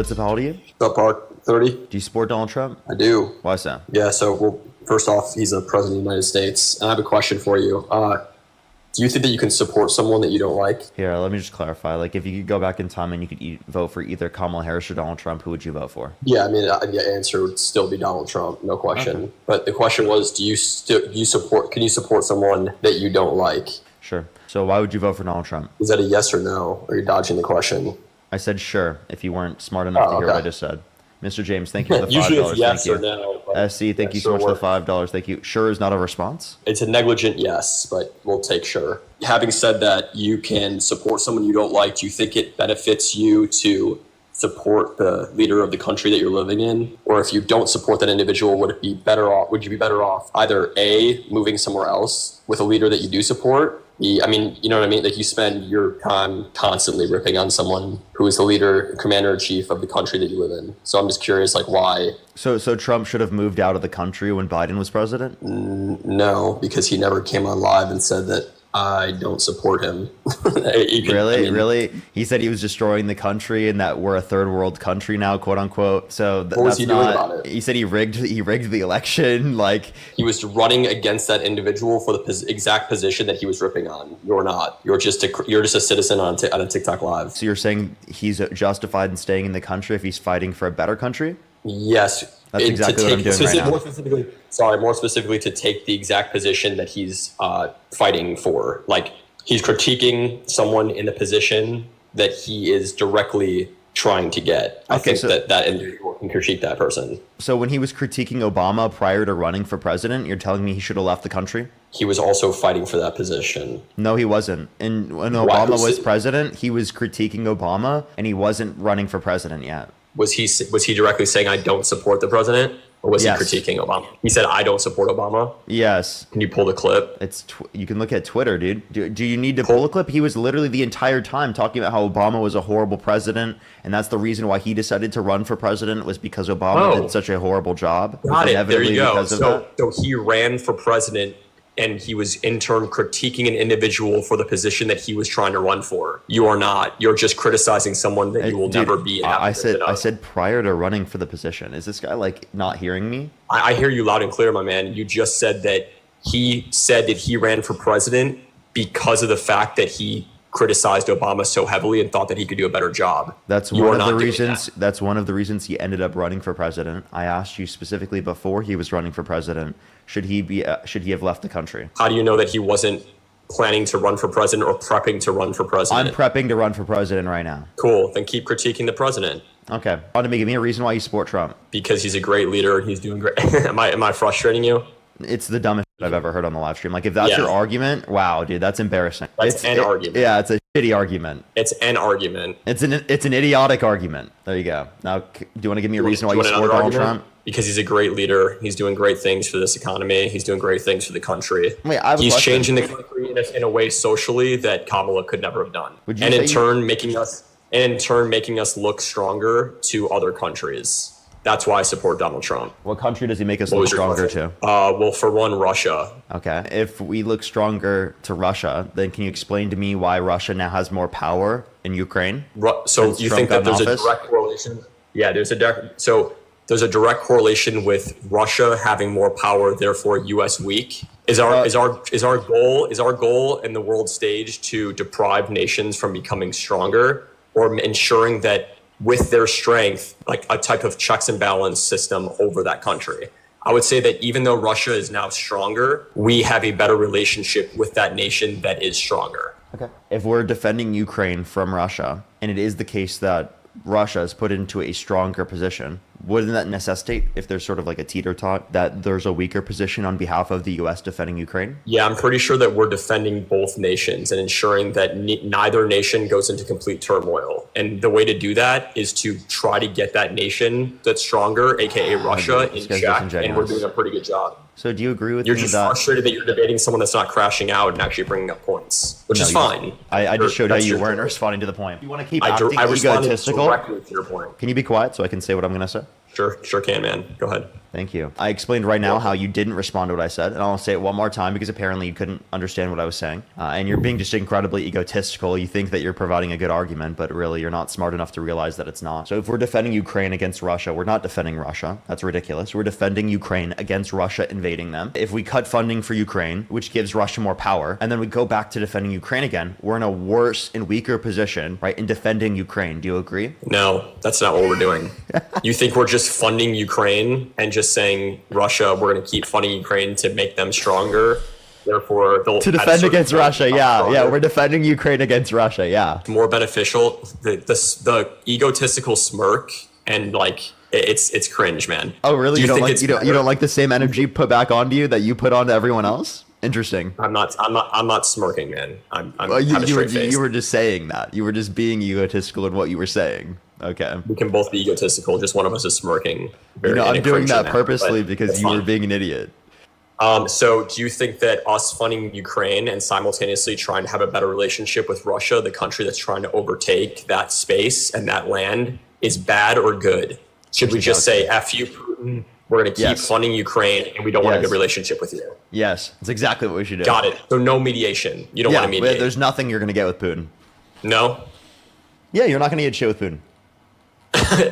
what's up? How old are you? Up, Park? 30? Do you support Donald Trump? I do. Why so? Yeah, so, well, first off, he's the president of the United States. And I have a question for you. Do you think that you can support someone that you don't like? Here, let me just clarify. Like, if you could go back in time and you could vote for either Kamala Harris or Donald Trump, who would you vote for? Yeah, I mean, the answer would still be Donald Trump, no question. Okay. But the question was, can you support someone that you don't like? Sure. So why would you vote for Donald Trump? Is that a yes or no? Or are you dodging the question? I said sure, if you weren't smart enough to hear what I just said. Mr. James, thank you for the $5. Usually it's yes thank or you. no. SC, thank you so much for the $5. Thank you. Sure is not a response. It's a negligent yes, but we'll take sure. Having said that, you can support someone you don't like. Do you think it benefits you to support the leader of the country that you're living in? Or if you don't support that individual, would you be better off either A, moving somewhere else with a leader that you do support? I mean, you know what I mean? Like, you spend your time constantly ripping on someone who is the leader, commander-in-chief of the country that you live in. So I'm just curious, like, why? So Trump should have moved out of the country when Biden was president? No, because he never came on live and said that I don't support him. Really? He said he was destroying the country and that we're a third world country now, quote unquote. So what was he doing about it? He said he rigged the election. Like, he was running against that individual for the exact position that he was ripping on. You're not. You're just a citizen on a TikTok live. So you're saying he's justified in staying in the country if he's fighting for a better country? Yes. That's exactly what I'm doing right now. More specifically, to take the exact position that he's fighting for. Like, he's critiquing someone in the position that he is directly trying to get. I think that individual can critique that person. So when he was critiquing Obama prior to running for president, you're telling me he should have left the country? He was also fighting for that position. No, he wasn't. And when Obama was president, he was critiquing Obama, and he wasn't running for president yet. Was he directly saying, I don't support the president? Or was he critiquing Obama? He said, I don't support Obama? Yes. Can you pull the clip? You can look at Twitter, dude. Do you need to pull a clip? He was literally the entire time talking about how Obama was a horrible president, and that's the reason why he decided to run for president, was because Obama did such a horrible job. Got it. There you go. So he ran for president, and he was in turn critiquing an individual for the position that he was trying to run for. You are not. You're just criticizing someone that you will never be. I said prior to running for the position. Is this guy like not hearing me? I hear you loud and clear, my man. You just said that he ran for president because of the fact that he criticized Obama so heavily and thought that he could do a better job. That's one of the reasons he ended up running for president. I asked you specifically before he was running for president, should he have left the country? How do you know that he wasn't planning to run for president or prepping to run for president? I'm prepping to run for president right now. Cool. Then keep critiquing the president. Okay. Want to give me a reason why you support Trump? Because he's a great leader and he's doing great. Am I frustrating you? It's the dumbest shit I've ever heard on the live stream. Like, if that's your argument, wow, dude, that's embarrassing. It's an argument. Yeah, it's a shitty argument. It's an argument. It's an idiotic argument. There you go. Now, do you want to give me a reason why you support Donald Trump? Because he's a great leader. He's doing great things for this economy. He's doing great things for the country. Wait, I have a question. He's changing the country in a way socially that Kamala could never have done. And in turn making us look stronger to other countries. That's why I support Donald Trump. What country does he make us look stronger to? Well, for one, Russia. Okay. If we look stronger to Russia, then can you explain to me why Russia now has more power in Ukraine? So you think that there's a direct correlation? Yeah, there's a direct correlation with Russia having more power, therefore U.S. weak. Is our goal in the world stage to deprive nations from becoming stronger, or ensuring that with their strength, like a type of checks and balance system over that country? I would say that even though Russia is now stronger, we have a better relationship with that nation that is stronger. Okay. If we're defending Ukraine from Russia, and it is the case that Russia is put into a stronger position, wouldn't that necessitate, if there's sort of like a teeter-tot, that there's a weaker position on behalf of the U.S. defending Ukraine? Yeah, I'm pretty sure that we're defending both nations and ensuring that neither nation goes into complete turmoil. And the way to do that is to try to get that nation that's stronger, aka Russia, in check, and we're doing a pretty good job. So do you agree with me that... You're just frustrated that you're debating someone that's not crashing out and actually bringing up points, which is fine. I just showed how you weren't responding to the point. You want to keep acting egotistical? Directly to your point. Can you be quiet so I can say what I'm going to say? Sure can, man. Go ahead. Thank you. I explained right now how you didn't respond to what I said, and I'll say it one more time because apparently you couldn't understand what I was saying. And you're being just incredibly egotistical. You think that you're providing a good argument, but really you're not smart enough to realize that it's not. So if we're defending Ukraine against Russia, we're not defending Russia. That's ridiculous. We're defending Ukraine against Russia invading them. If we cut funding for Ukraine, which gives Russia more power, and then we go back to defending Ukraine again, we're in a worse and weaker position, right, in defending Ukraine. Do you agree? No, that's not what we're doing. You think we're just funding Ukraine and just saying, Russia, we're going to keep funding Ukraine to make them stronger. Therefore, they'll to defend against Russia. Yeah. We're defending Ukraine against Russia. Yeah. More beneficial. The egotistical smirk and like it's cringe, man. Oh, really? You don't like the same energy put back onto you that you put onto everyone else? Interesting. I'm not smirking, man. I'm well, have a straight face. You were just saying that. You were just being egotistical in what you were saying. Okay. We can both be egotistical. Just one of us is smirking. I'm doing that purposely because you were being an idiot. So do you think that us funding Ukraine and simultaneously trying to have a better relationship with Russia, the country that's trying to overtake that space and that land, is bad or good? Should we just say, F you, Putin, we're going to keep funding Ukraine and we don't want a good relationship with you? Yes, that's exactly what we should do. Got it. So no mediation. You don't want to mediate. There's nothing you're going to get with Putin. No? Yeah, you're not going to get shit with Putin.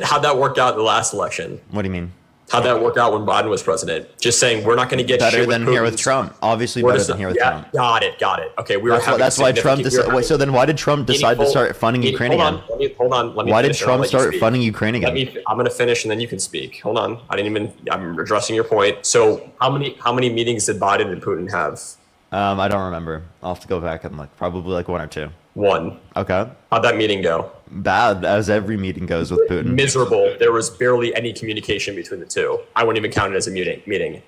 How'd that work out in the last election? What do you mean? How'd that work out when Biden was president? Just saying, we're not going to get better shit than here with Trump. Obviously better than here with Trump. Got it. Okay, that's why Trump decided. Wait, so then why did Trump decide to start funding Ukraine again? Hold on. Let me why did Trump start funding Ukraine again? I'm going to finish and then you can speak. Hold on. I'm addressing your point. So how many meetings did Biden and Putin have? I don't remember. I'll have to go back and look. Probably like one or two. One. Okay. How'd that meeting go? Bad, as every meeting goes with Putin. Miserable. There was barely any communication between the two. I wouldn't even count it as a meeting.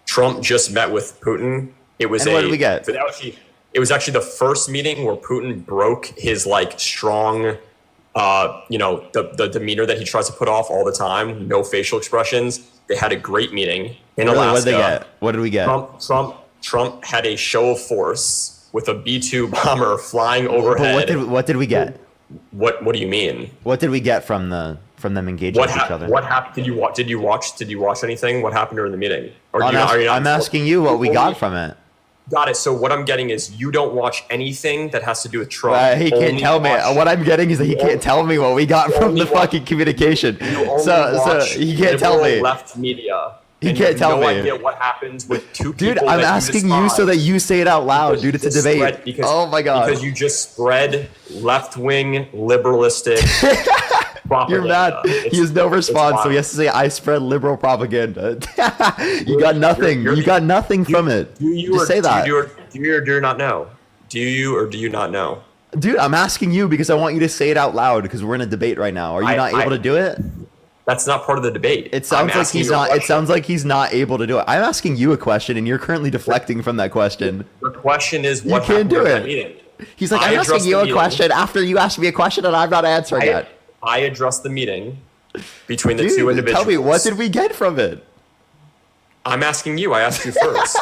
Trump just met with Putin. It was what did we get? It was actually the first meeting where Putin broke his like strong, the demeanor that he tries to put off all the time. No facial expressions. They had a great meeting in Alaska. What did they get? What did we get? Trump had a show of force with a B-2 bomber flying overhead. But what did we get? What do you mean? What did we get from them engaging with each other? What happened? Did you watch anything? What happened during the meeting? I'm asking you what we got from it. Got it. So what I'm getting is you don't watch anything that has to do with Trump. He can't tell me. What I'm getting is that he can't tell me what we got from the fucking communication. So he can't tell me. Left media. He can't tell me. No idea what happens with two people. Dude, I'm asking you so that you say it out loud, dude. It's a debate. Oh my god. Because you just spread left-wing liberalistic propaganda. You're mad. He has no response, so he has to say, "I spread liberal propaganda." You got nothing. You got nothing from it. Just say that. Do you or do you not know? Do you or do you not know? Dude, I'm asking you because I want you to say it out loud because we're in a debate right now. Are you not able to do it? That's not part of the debate. It sounds like he's not. It sounds like he's not able to do it. I'm asking you a question, and you're currently deflecting from that question. The question is, what you can't do it. He's like, I'm asking you a question after you asked me a question, and I'm not answering it. I addressed the meeting between the two individuals. Tell me, what did we get from it? I'm asking you. I asked you first.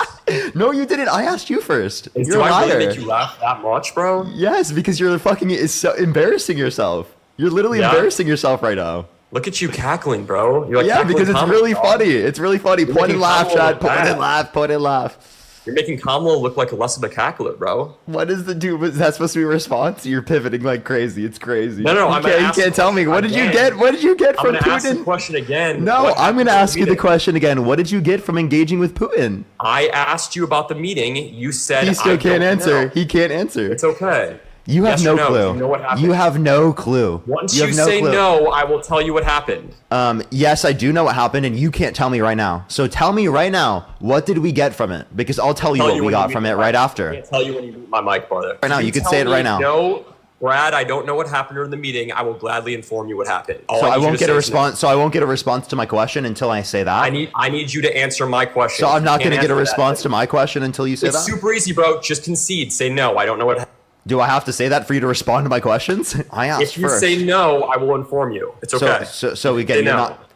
No, you didn't. I asked you first. Do I really make you laugh that much, bro? Yes, because you're so embarrassing yourself. You're literally embarrassing yourself right now. Look at you cackling, bro. You're like because it's really funny. It's really funny. Point and laugh, Chad. Point and laugh. Point and laugh. You're making Kamala look like less of a cackler, bro. What is the dude? Is that supposed to be a response? You're pivoting like crazy. It's crazy. No. You can't tell me. What did you get? What did you get from Putin? I'm gonna ask the question again. No, I'm gonna ask you the question again. What did you get from engaging with Putin? I asked you about the meeting. You said he still can't answer. He can't answer. It's okay. You have no clue. You know what happened? You have no clue. Once you say no, I will tell you what happened. Yes, I do know what happened, and you can't tell me right now. So tell me right now, what did we get from it? Because I'll tell you what we got from it right after. I can't tell you when you mute my mic, brother. Right now, you can say it right now. No, Brad, I don't know what happened during the meeting. I will gladly inform you what happened. So I won't get a response. So I won't get a response to my question until I say that. I need you to answer my question. So I'm not going to get a response to my question until you say that. It's super easy, bro. Just concede. Say no. I don't know what happened. Do I have to say that for you to respond to my questions? I asked first. If you say no, I will inform you. It's okay. So we get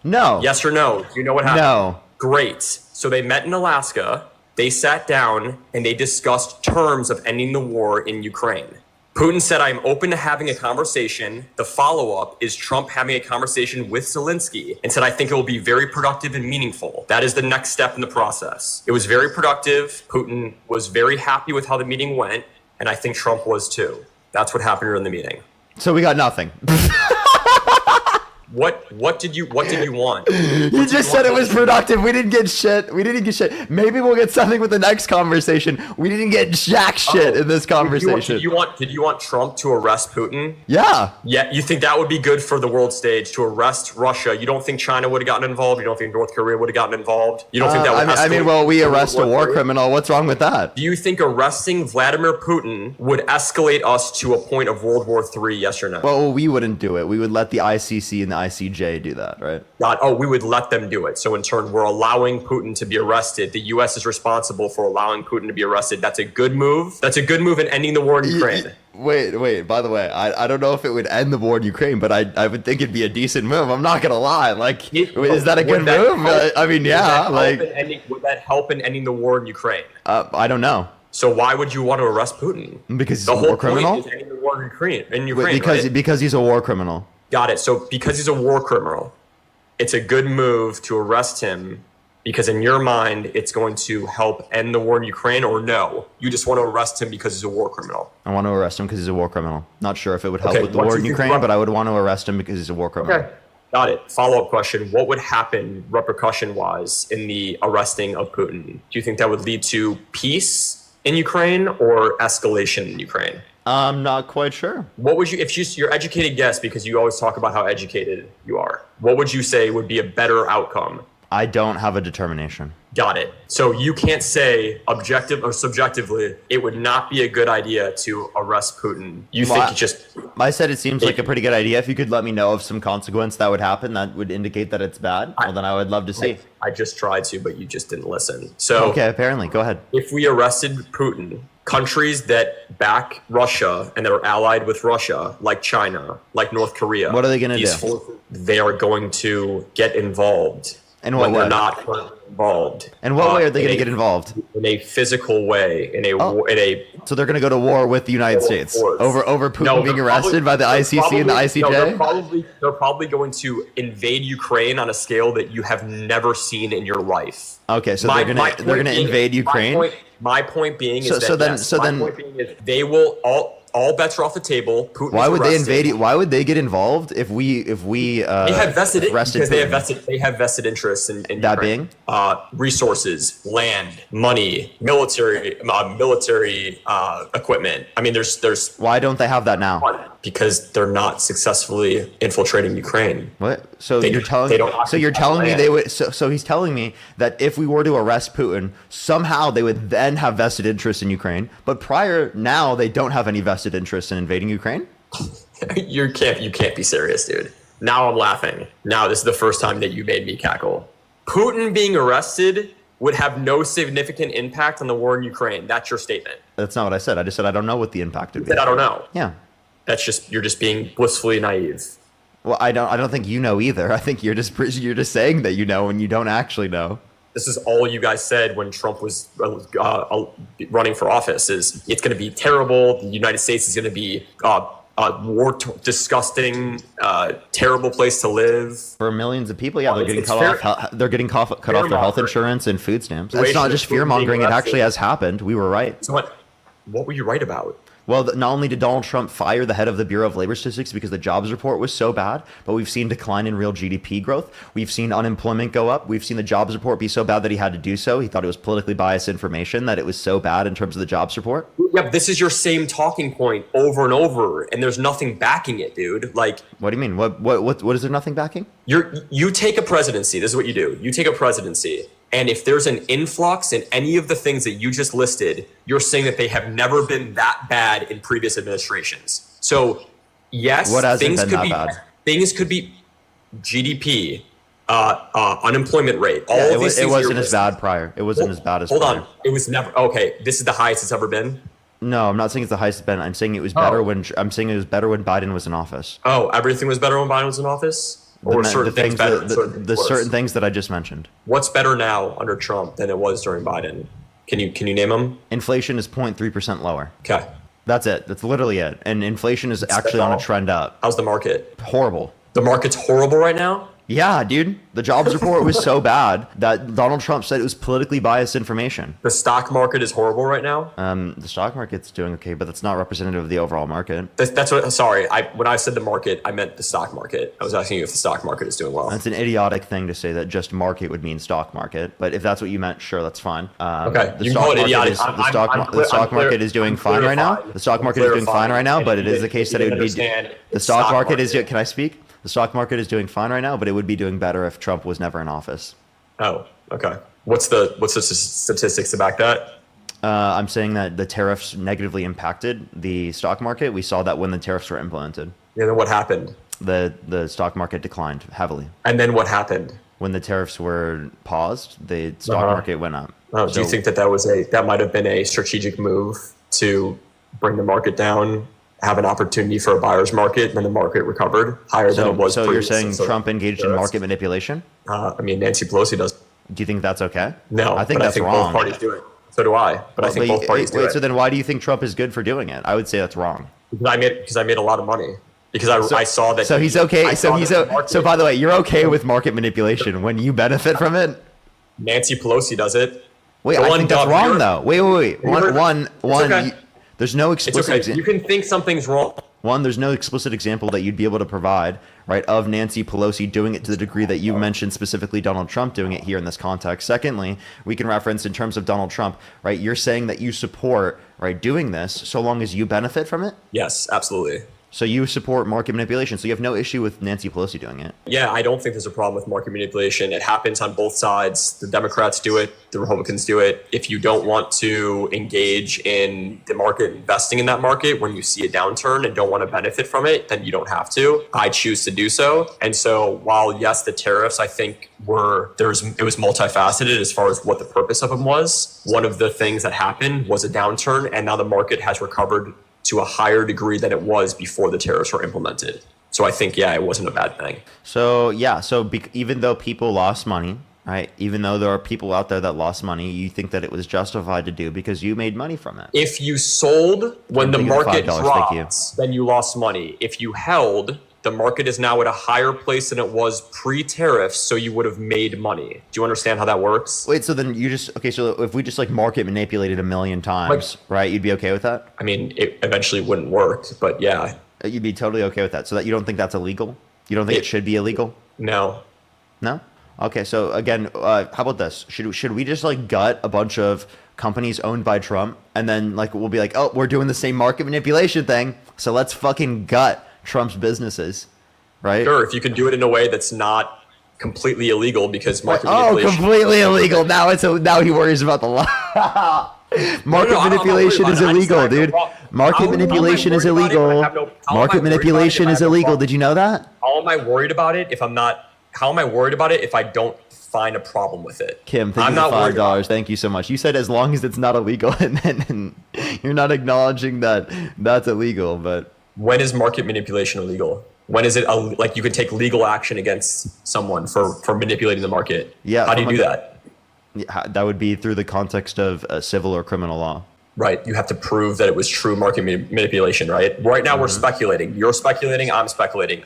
no. Yes or no? Do you know what happened? No. Great. So they met in Alaska. They sat down and they discussed terms of ending the war in Ukraine. Putin said, I'm open to having a conversation. The follow-up is Trump having a conversation with Zelensky and said, I think it will be very productive and meaningful. That is the next step in the process. It was very productive. Putin was very happy with how the meeting went, and I think Trump was too. That's what happened during the meeting. So we got nothing. What did you want? You just said it was productive. We didn't get shit. Maybe we'll get something with the next conversation. We didn't get jack shit in this conversation. Did you want Trump to arrest Putin? Yeah. Yeah, you think that would be good for the world stage to arrest Russia? You don't think China would have gotten involved? You don't think North Korea would have gotten involved? You don't think that would I mean, well, we arrest a war criminal. What's wrong with that? Do you think arresting Vladimir Putin would escalate us to a point of World War III, yes or no? Well, we wouldn't do it. We would let the ICC and the ICJ do that, right? We would let them do it. So in turn, we're allowing Putin to be arrested. The U.S. is responsible for allowing Putin to be arrested. That's a good move. That's a good move in ending the war in Ukraine. Wait. By the way, I don't know if it would end the war in Ukraine, but I would think it'd be a decent move. I'm not gonna lie. Like, is that a good move? I mean, yeah. Would that help in ending the war in Ukraine? I don't know. So why would you want to arrest Putin? Because he's a war criminal. Point is ending the war in Ukraine. Because he's a war criminal. Got it. So because he's a war criminal, it's a good move to arrest him because in your mind, it's going to help end the war in Ukraine, or no? You just want to arrest him because he's a war criminal? I want to arrest him because he's a war criminal. Not sure if it would help with the war in Ukraine, but I would want to arrest him because he's a war criminal. Okay. Got it. Follow-up question. What would happen repercussion-wise in the arresting of Putin? Do you think that would lead to peace in Ukraine or escalation in Ukraine? I'm not quite sure. What would you, if your educated guess, because you always talk about how educated you are, what would you say would be a better outcome? I don't have a determination. Got it. So you can't say objective or subjectively, it would not be a good idea to arrest Putin. You think I said it seems like a pretty good idea. If you could let me know of some consequence that would happen that would indicate that it's bad, well, then I would love to see. I just tried to, but you just didn't listen. So okay, apparently. Go ahead. If we arrested Putin, countries that back Russia and that are allied with Russia, like China, like North Korea, what are they going to do? They are going to get involved. In what way? They're not currently involved. In what way are they going to get involved? In a physical way. So they're going to go to war with the United States over Putin being arrested by the ICC and the ICJ? They're probably going to invade Ukraine on a scale that you have never seen in your life. Okay, so they're going to invade Ukraine. My point being is they will all bets are off the table. Putin why would they invade? Why would they get involved if we they have vested because they have vested interests in that Ukraine. Being resources, land, money, military equipment. I mean, there's why don't they have that now? Because they're not successfully infiltrating Ukraine. What? So you're telling me they would? So he's telling me that if we were to arrest Putin, somehow they would then have vested interest in Ukraine, but now they don't have any vested interest in invading Ukraine? You can't be serious, dude. Now I'm laughing. Now this is the first time that you made me cackle. Putin being arrested would have no significant impact on the war in Ukraine. That's your statement. That's not what I said. I just said I don't know what the impact would be. I don't know. Yeah. You're just being blissfully naive. Well, I don't think you know either. I think you're just saying that you know when you don't actually know. This is all you guys said when Trump was running for office. It's going to be terrible. The United States is going to be disgusting, terrible place to live for millions of people. Yeah, they're getting cut off. They're getting cut off their health insurance and food stamps. It's not just fear mongering. It actually has happened. We were right. So what were you right about? Well, not only did Donald Trump fire the head of the Bureau of Labor Statistics because the jobs report was so bad, but we've seen decline in real GDP growth. We've seen unemployment go up. We've seen the jobs report be so bad that he had to do so. He thought it was politically biased information, that it was so bad in terms of the jobs report. Yeah, this is your same talking point over and over, and there's nothing backing it, dude. Like, what do you mean? What is there nothing backing? You take a presidency. This is what you do. You take a presidency. And if there's an influx in any of the things that you just listed, you're saying that they have never been that bad in previous administrations. So, yes, things could be GDP, unemployment rate. It wasn't as bad prior. It wasn't as bad as prior. Hold on. It was never. Okay, this is the highest it's ever been? No, I'm not saying it's the highest it's been. I'm saying it was better when Biden was in office. Oh, everything was better when Biden was in office? Or certain things better? Certain things that I just mentioned. What's better now under Trump than it was during Biden? Can you name them? Inflation is 0.3% lower. Okay. That's it. That's literally it. And inflation is actually on a trend up. How's the market? Horrible. The market's horrible right now? Yeah, dude. The jobs report was so bad that Donald Trump said it was politically biased information. The stock market is horrible right now? The stock market's doing okay, but that's not representative of the overall market. That's what, sorry. When I said the market, I meant the stock market. I was asking you if the stock market is doing well. That's an idiotic thing to say, that just market would mean stock market. But if that's what you meant, sure, that's fine. Okay, The stock market is doing fine right now. The stock market is doing fine right now, but it is the case that it would be. The stock market is. Can I speak? The stock market is doing fine right now, but it would be doing better if Trump was never in office. Oh, okay. What's the statistics to back that? I'm saying that the tariffs negatively impacted the stock market. We saw that when the tariffs were implemented. Yeah, then what happened? The stock market declined heavily. And then what happened? When the tariffs were paused, the stock market went up. Oh, do you think that might have been a strategic move to bring the market down, have an opportunity for a buyer's market, and then the market recovered higher than it was? So you're saying Trump engaged in market manipulation? I mean, Nancy Pelosi does. Do you think that's okay? No, I think that's wrong. Both parties do it. So do I. But I think both parties do it. So then why do you think Trump is good for doing it? I would say that's wrong. Because I made a lot of money. Because I saw that. So he's okay. So by the way, you're okay with market manipulation when you benefit from it? Nancy Pelosi does it. Wait, I think that's wrong though. Wait. One. Okay. There's no explicit. It's okay. You can think something's wrong. One, there's no explicit example that you'd be able to provide, right, of Nancy Pelosi doing it to the degree that you mentioned, specifically Donald Trump doing it here in this context. Secondly, we can reference in terms of Donald Trump, right, you're saying that you support, right, doing this so long as you benefit from it? Yes, absolutely. So you support market manipulation. So you have no issue with Nancy Pelosi doing it? Yeah, I don't think there's a problem with market manipulation. It happens on both sides. The Democrats do it. The Republicans do it. If you don't want to engage in the market, investing in that market when you see a downturn and don't want to benefit from it, then you don't have to. I choose to do so. And so while, yes, the tariffs, I think it was multifaceted as far as what the purpose of them was. One of the things that happened was a downturn, and now the market has recovered to a higher degree than it was before the tariffs were implemented. So I think, yeah, it wasn't a bad thing. So, yeah, even though people lost money, right, even though there are people out there that lost money, you think that it was justified to do because you made money from it. If you sold when the market dropped, then you lost money. If you held, the market is now at a higher place than it was pre-tariffs, so you would have made money. Do you understand how that works? Wait, so then so if we just like market manipulated a million times, right, you'd be okay with that? I mean, it eventually wouldn't work, but yeah. You'd be totally okay with that. So that you don't think that's illegal? You don't think it should be illegal? No. No? Okay, so again, how about this? Should we just like gut a bunch of companies owned by Trump, and then like we'll be like, oh, we're doing the same market manipulation thing, so let's fucking gut Trump's businesses, right? Sure, if you can do it in a way that's not completely illegal, because market manipulation. Oh, completely illegal. Now he worries about the law. Market manipulation is illegal, dude. Market manipulation is illegal. Market manipulation is illegal. Did you know that? How am I worried about it if I'm not? How am I worried about it if I don't find a problem with it? Kim, thank you for $5. Thank you so much. You said as long as it's not illegal, and then you're not acknowledging that that's illegal, but. When is market manipulation illegal? When is it like you can take legal action against someone for manipulating the market? Yeah. How do you do that? Yeah, that would be through the context of civil or criminal law. Right. You have to prove that it was true market manipulation, right? Right now we're speculating. You're speculating. I'm speculating.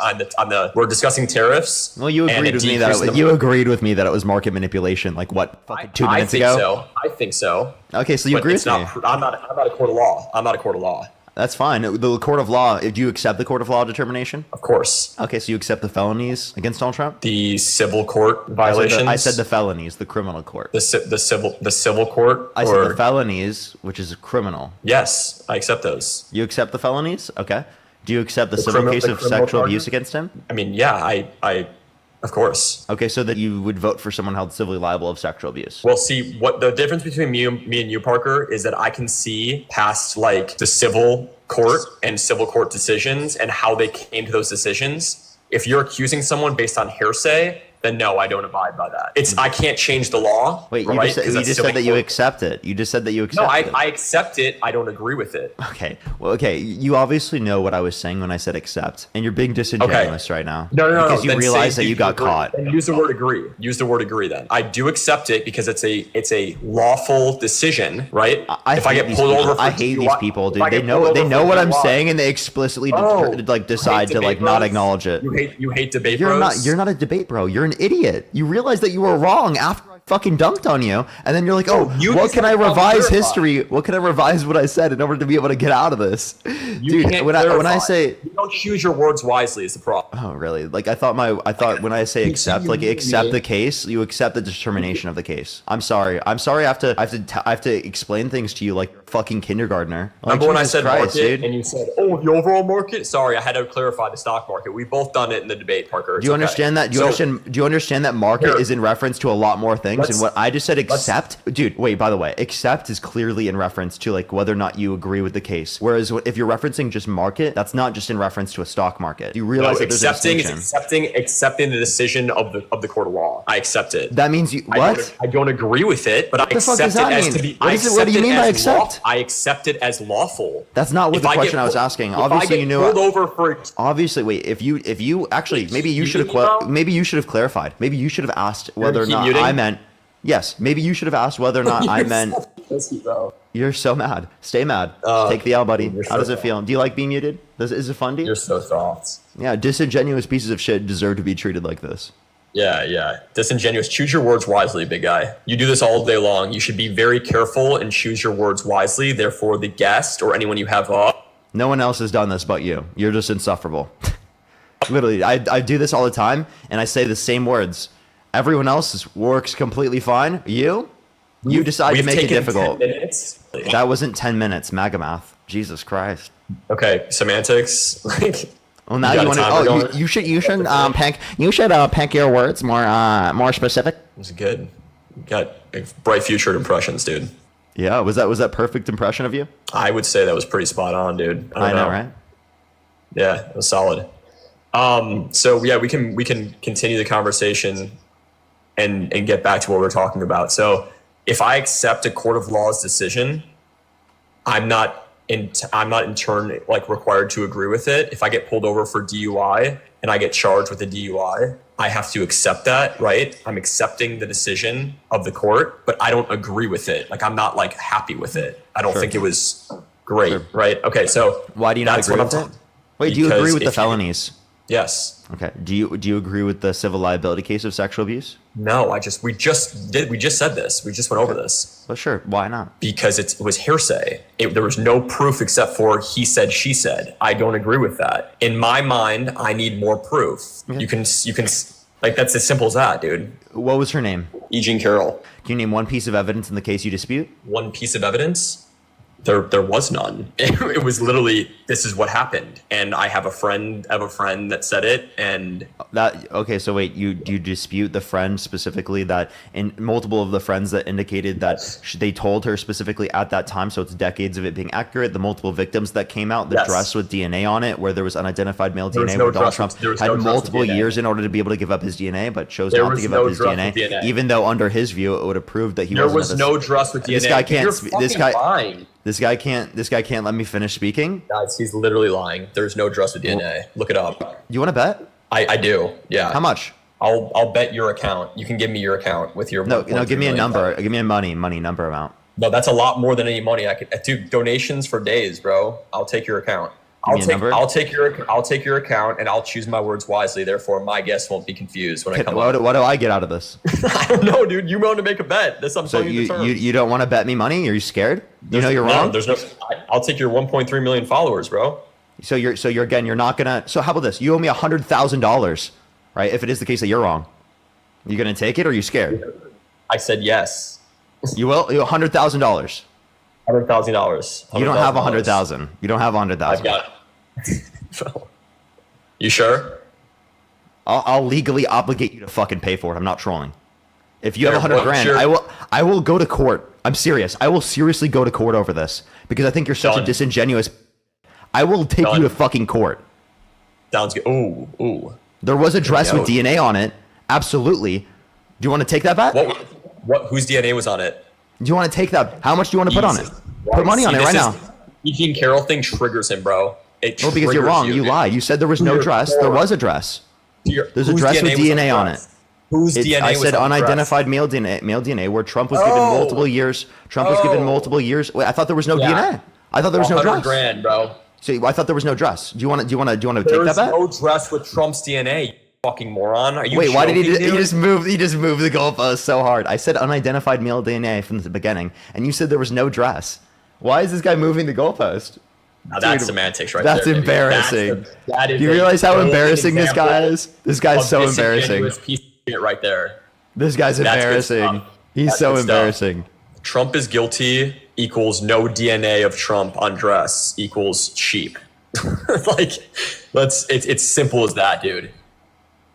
We're discussing tariffs. Well, you agreed with me that it was market manipulation. Like what? Fucking 2 minutes ago. I think so. Okay, so you agree with me. I'm not a court of law. I'm not a court of law. That's fine. The court of law, do you accept the court of law determination? Of course. Okay, so you accept the felonies against Donald Trump? The civil court violations? I said the felonies, the criminal court. The civil court? I said the felonies, which is criminal. Yes, I accept those. You accept the felonies? Okay. Do you accept the civil case of sexual abuse against him? I mean, yeah, I of course. Okay, so that you would vote for someone held civilly liable of sexual abuse. Well, see, what the difference between me and you, Parker, is that I can see past like the civil court and civil court decisions and how they came to those decisions. If you're accusing someone based on hearsay, then no, I don't abide by that. I can't change the law. Wait, right? you just said that you accept it. You just said that you accept it. No, I accept it. I don't agree with it. Okay. Well, okay. You obviously know what I was saying when I said accept, and you're being disingenuous right now. No. Because you realize that you got caught. Then use the word agree. Use the word agree then. I do accept it because it's a lawful decision, right? I hate these people, dude. They know what I'm saying, and they explicitly decide to not acknowledge it. You hate debate bros? You're not a debate bro. You're an idiot. You realize that you were wrong after I fucking dunked on you, and then you're like, what can I revise history? What can I revise what I said in order to be able to get out of this? Dude, when I say you don't choose your words wisely is the problem. Oh, really? Like I thought when I say accept, accept the case, you accept the determination of the case. I'm sorry. I have to explain things to you like you're a fucking kindergartner. Remember when I said market and you said, "Oh, the overall market"? Sorry, I had to clarify the stock market. We've both done it in the debate, Parker. Do you understand that? Do you understand that market is in reference to a lot more things? And what I just said, accept, dude. Wait, by the way, accept is clearly in reference to like whether or not you agree with the case. Whereas if you're referencing just market, that's not just in reference to a stock market. You realize that there's a distinction. Accepting the decision of the court of law. I accept it. That means you what? I don't agree with it, but I accept it as to be. What do you mean by accept? I accept it as lawful. That's not what the question I was asking. Obviously, you knew. Pulled over for. Obviously, wait. If you actually, maybe you should have clarified. Maybe you should have asked whether or not I meant. Yes, maybe you should have asked whether or not I meant. You're so mad. Stay mad. Take the L, buddy. How does it feel? Do you like being muted? Is it fun to you? You're so soft. Yeah, disingenuous pieces of shit deserve to be treated like this. Yeah. Disingenuous. Choose your words wisely, big guy. You do this all day long. You should be very careful and choose your words wisely. Therefore, the guest or anyone you have no one else has done this but you. You're just insufferable. Literally, I do this all the time, and I say the same words. Everyone else works completely fine. You decide to make it difficult. 10 minutes. That wasn't 10 minutes, MAGA math. Jesus Christ. Okay, semantics. Well, now you want to. You should pack your words more specific. It was good. You got bright future impressions, dude. Yeah, was that perfect impression of you? I would say that was pretty spot on, dude. I know, right? Yeah, it was solid. So yeah, we can continue the conversation and get back to what we're talking about. So if I accept a court of law's decision, I'm not in turn like required to agree with it. If I get pulled over for DUI and I get charged with a DUI, I have to accept that, right? I'm accepting the decision of the court, but I don't agree with it. Like I'm not like happy with it. I don't think it was great, right? Okay, so why do you not agree with it? Wait, do you agree with the felonies? Yes. Okay. Do you agree with the civil liability case of sexual abuse? No, we just said this. We just went over this. Well, sure. Why not? Because it was hearsay. There was no proof except for he said, she said. I don't agree with that. In my mind, I need more proof. Okay. You can like that's as simple as that, dude. What was her name? E. Jean Carroll. Can you name one piece of evidence in the case you dispute? One piece of evidence? There was none. It was literally, this is what happened. And I have a friend that said it, and okay, so wait, do you dispute the friend specifically that in multiple of the friends that indicated that they told her specifically at that time, so it's decades of it being accurate, the multiple victims that came out, the dress with DNA on it, where there was unidentified male DNA, where Donald Trump had multiple years in order to be able to give up his DNA, but chose not to give up his DNA, even though under his view, it would have proved that there was no trust with DNA. This guy can't let me finish speaking. Guys, he's literally lying. There's no trust with DNA. Look it up. You want to bet? I do. Yeah. How much? I'll bet your account. You can give me your account with your no. Give me a number. Give me a money number amount. No, that's a lot more than any money I could do. Donations for days, bro. I'll take your account. I'll take your account and I'll choose my words wisely. Therefore, my guests won't be confused when I come up. What do I get out of this? I don't know, dude. You want to make a bet. That's so you don't want to bet me money? Are you scared? You know you're wrong. I'll take your 1.3 million followers, bro. So you're not gonna. So how about this? You owe me $100,000, right? If it is the case that you're wrong, you gonna take it or are you scared? I said yes. You will. $100,000. $100,000. You don't have 100,000. You don't have 100,000. I've got it. You sure? I'll legally obligate you to fucking pay for it. I'm not trolling. If you have 100 grand, sure. I will go to court. I'm serious. I will seriously go to court over this because I think you're such a disingenuous. I will take you to fucking court. Sounds good. Ooh. There was a dress with DNA on it, Absolutely. Do you want to take that bet? Whose DNA was on it? Do you want to take that? How much do you want to put on it? Put money on it right now. Eugene Carroll thing triggers him, bro. Well, because you're wrong. You lied. You said there was no dress. There was a dress. There's a dress with DNA on it. Whose DNA I was said on the dress? unidentified male DNA, where Trump was given multiple years. Trump was given multiple years. Wait, I thought there was no DNA. I thought there was no dress. $100,000, bro. So I thought there was no dress. Do you want to take that bet? There's no dress with Trump's DNA. You fucking moron. Are you? Wait, why did he joking, just move? He just moved the goalpost so hard. I said unidentified male DNA from the beginning, and you said there was no dress. Why is this guy moving the goalpost? Now that's semantics right that's there. Embarrassing. That is Do you realize how golden embarrassing this guy is? This guy's so embarrassing. Piece of shit right there. This guy's embarrassing. He's so embarrassing. Trump is guilty equals no DNA of Trump on dress equals cheap. Like, it's simple as that, dude.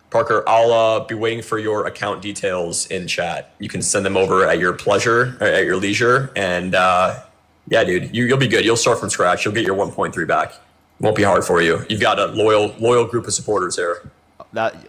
Parker, I'll be waiting for your account details in chat. You can send them over at your pleasure, or at your leisure, and yeah, dude, you'll be good. You'll start from scratch. You'll get your 1.3 back. Won't be hard for you. You've got a loyal group of supporters here.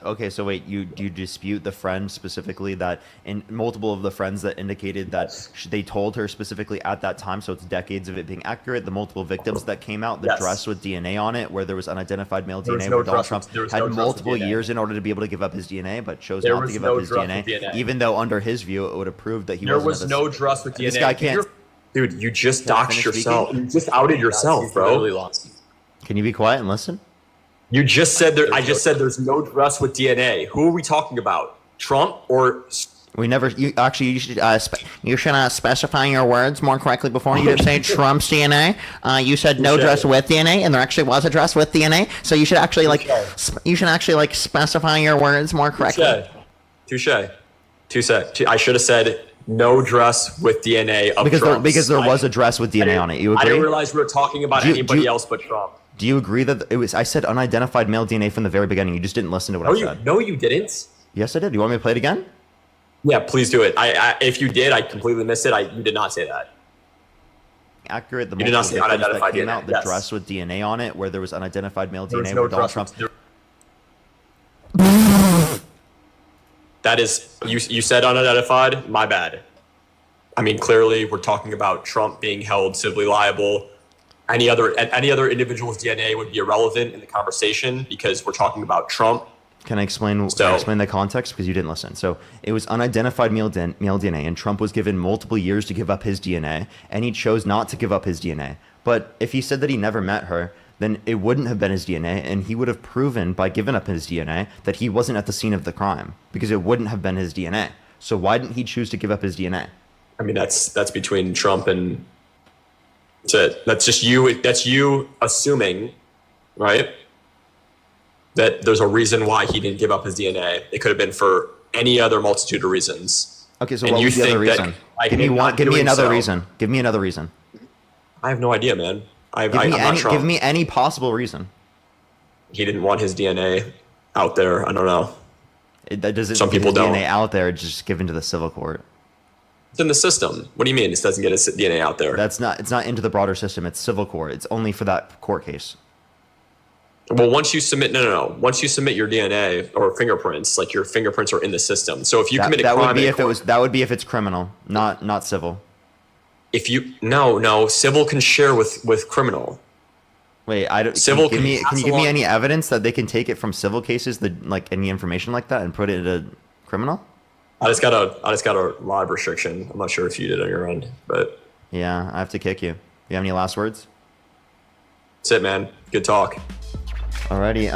Okay, so wait, do you dispute the friend specifically that in multiple of the friends that indicated that they told her specifically at that time, so it's decades of it being accurate, the multiple victims that came out, the dress with DNA on it, where there was unidentified male DNA, where Donald Trump had multiple years in order to be able to give up his DNA, but chose not to give up his DNA, even though under his view it would have proved that he wasn't. There was no dress with DNA. This guy can't. Dude, you just doxed yourself. You just outed yourself, bro. Can you be quiet and listen? You just said there. I just said there's no dress with DNA. Who are we talking about? Trump or? We never. You should specify your words more correctly before you say Trump's DNA. You said no dress with DNA, and there actually was a dress with DNA. So you should actually specify your words more correctly. Touche. I should have said no dress with DNA of Trump. Because there was a dress with DNA on it. You agree? I didn't realize we were talking about anybody else but Trump. Do you agree that it was? I said unidentified male DNA from the very beginning. You just didn't listen to what I said. No, you didn't. Yes, I did. You want me to play it again? Yeah, please do it. If you did, I completely missed it. You did not say that. Accurate. The you did not say unidentified that came DNA. Out, the dress with DNA on it, where there was unidentified male DNA. No where Donald Trump. That is, you said unidentified. My bad. I mean, clearly, we're talking about Trump being held civilly liable. Any other individual's DNA would be irrelevant in the conversation because we're talking about Trump. Can I explain the context? Because you didn't listen. So it was unidentified male DNA, and Trump was given multiple years to give up his DNA, and he chose not to give up his DNA. But if he said that he never met her, then it wouldn't have been his DNA, and he would have proven by giving up his DNA that he wasn't at the scene of the crime, because it wouldn't have been his DNA. So why didn't he choose to give up his DNA? I mean, that's between Trump and... That's it. That's just you. That's you assuming, right, that there's a reason why he didn't give up his DNA. It could have been for any other multitude of reasons. Okay, so what was the other reason? Give me another reason. Give me another reason. I have no idea, man. Give me any possible reason. He didn't want his DNA out there. I don't know. That doesn't. Some people don't. DNA out there, just given to the civil court. It's in the system. What do you mean it doesn't get his DNA out there? It's not into the broader system. It's civil court. It's only for that court case. Well, once you submit once you submit your DNA or fingerprints, like your fingerprints are in the system. So if you commit a crime, that would be if it's criminal, not civil. If you civil can share with criminal. Wait, I don't. Civil can you give me any evidence that they can take it from civil cases, like any information like that, and put it into criminal? I just got a live restriction. I'm not sure if you did on your end, but yeah, I have to kick you. You have any last words? That's it, man. Good talk. Alrighty.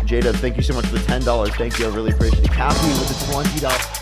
Jada, thank you so much for the $10. Thank you. I really appreciate it. Cappy with the $20.